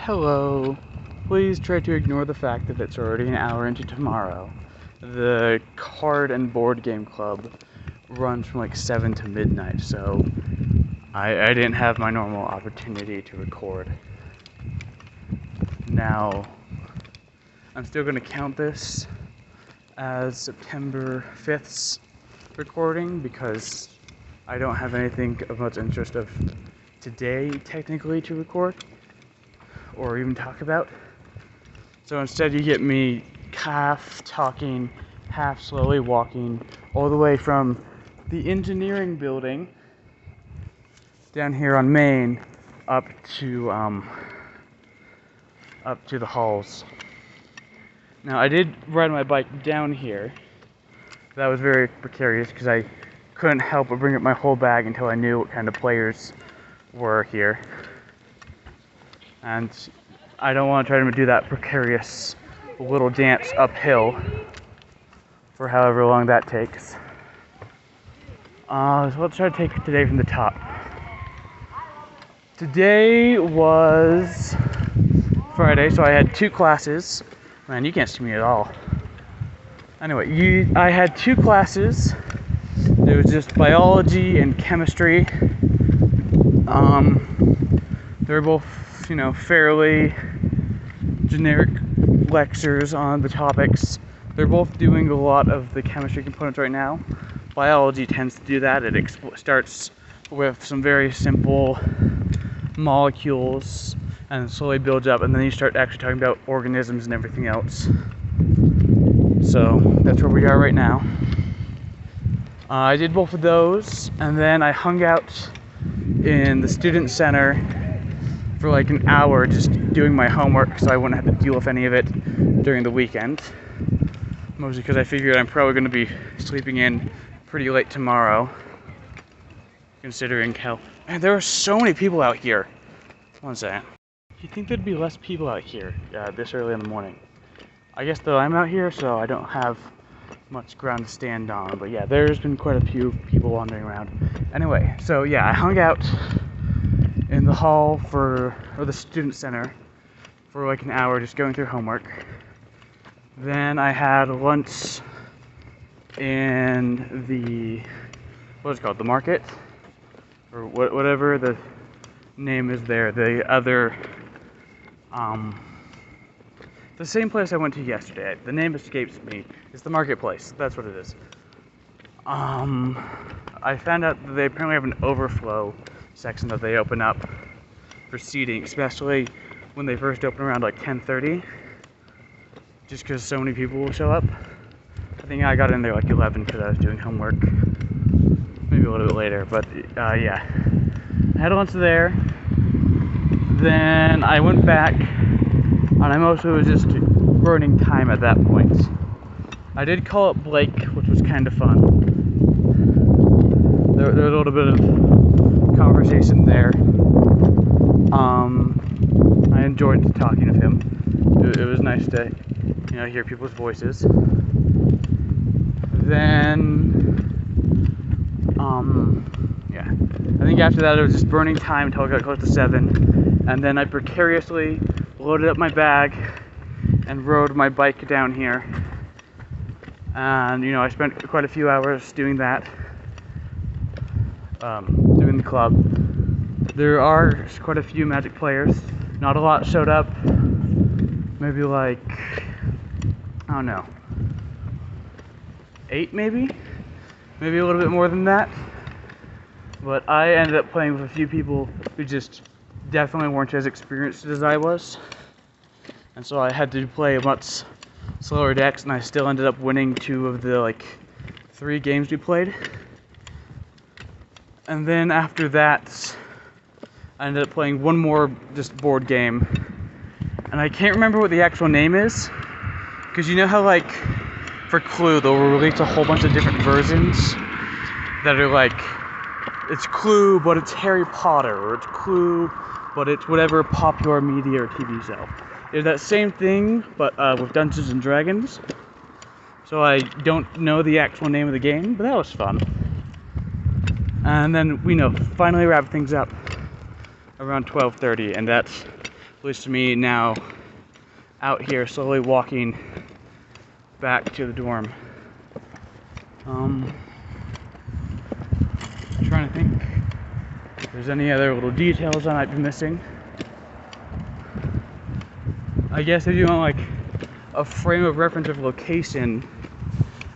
Hello. Please try to ignore the fact that it's already an hour into tomorrow. The card and board game club runs from like 7 to midnight, so I didn't have my normal opportunity to record. Now, I'm still going to count this as September 5th's recording because I don't have anything of much interest of today technically to record or even talk about. So instead you get me half talking, half slowly walking all the way from the engineering building down here on Main up to the halls. Now I did ride my bike down here. That was very precarious because I couldn't help but bring up my whole bag until I knew what kind of players were here. And I don't want to try to do that precarious little dance uphill for however long that takes. So let's try to take today from the top. Today was Friday, so I had 2 classes. Man, you can't see me at all. Anyway, I had 2 classes. It was just biology and chemistry. They're both, fairly generic lectures on the topics. They're both doing a lot of the chemistry components right now. Biology tends to do that. It starts with some very simple molecules and slowly builds up, and then you start actually talking about organisms and everything else. So that's where we are right now. I did both of those, and then I hung out in the student center for like an hour just doing my homework so I wouldn't have to deal with any of it during the weekend. Mostly because I figured I'm probably going to be sleeping in pretty late tomorrow, considering how... Man, there are so many people out here. One second. You'd think there'd be less people out here this early in the morning. I guess though I'm out here, so I don't have much ground to stand on. But yeah, there's been quite a few people wandering around. Anyway, so yeah, I hung out in the hall or the student center for like an hour just going through homework. Then I had lunch in the, what's it called, the market? Or whatever the name is there. The other, the same place I went to yesterday. The name escapes me. It's the marketplace. That's what it is. I found out that they apparently have an overflow section that they open up for seating, especially when they first open around like 10:30, just because so many people will show up. I think I got in there like 11 because I was doing homework, maybe a little bit later, but yeah. I had lunch there, then I went back, and I mostly was just burning time at that point. I did call up Blake, which was kind of fun. There was a little bit of conversation there. I enjoyed talking to him. It was nice to, hear people's voices. Then, yeah. I think after that it was just burning time until I got close to 7. And then I precariously loaded up my bag and rode my bike down here. And, I spent quite a few hours doing that. Doing the club. There are quite a few Magic players. Not a lot showed up. Maybe like, I don't know, 8 maybe? Maybe a little bit more than that. But I ended up playing with a few people who just definitely weren't as experienced as I was. And so I had to play a much slower decks, and I still ended up winning 2 of the 3 games we played. And then after that, I ended up playing one more just board game. And I can't remember what the actual name is, because you know how for Clue they'll release a whole bunch of different versions that are it's Clue but it's Harry Potter, or it's Clue but it's whatever popular media or TV show. It's that same thing but with Dungeons and Dragons. So I don't know the actual name of the game, but that was fun. And then we finally wrap things up around 12:30, and that's leads to me now out here slowly walking back to the dorm. Trying to think if there's any other little details I might be missing. I guess if you want like a frame of reference of location,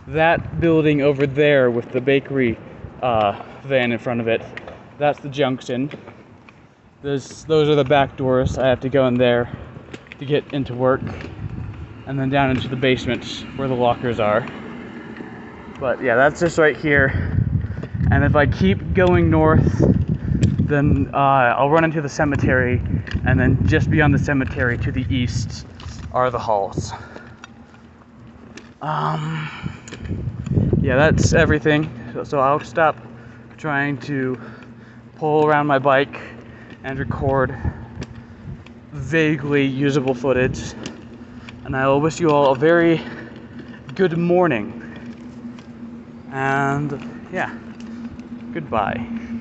that building over there with the bakery van in front of it, that's the junction. Those are the back doors. I have to go in there to get into work, and then down into the basement where the lockers are. But yeah, that's just right here. And if I keep going north, then I'll run into the cemetery, and then just beyond the cemetery to the east are the halls. Yeah, that's everything. So I'll stop trying to pull around my bike and record vaguely usable footage. And I will wish you all a very good morning. And yeah, goodbye.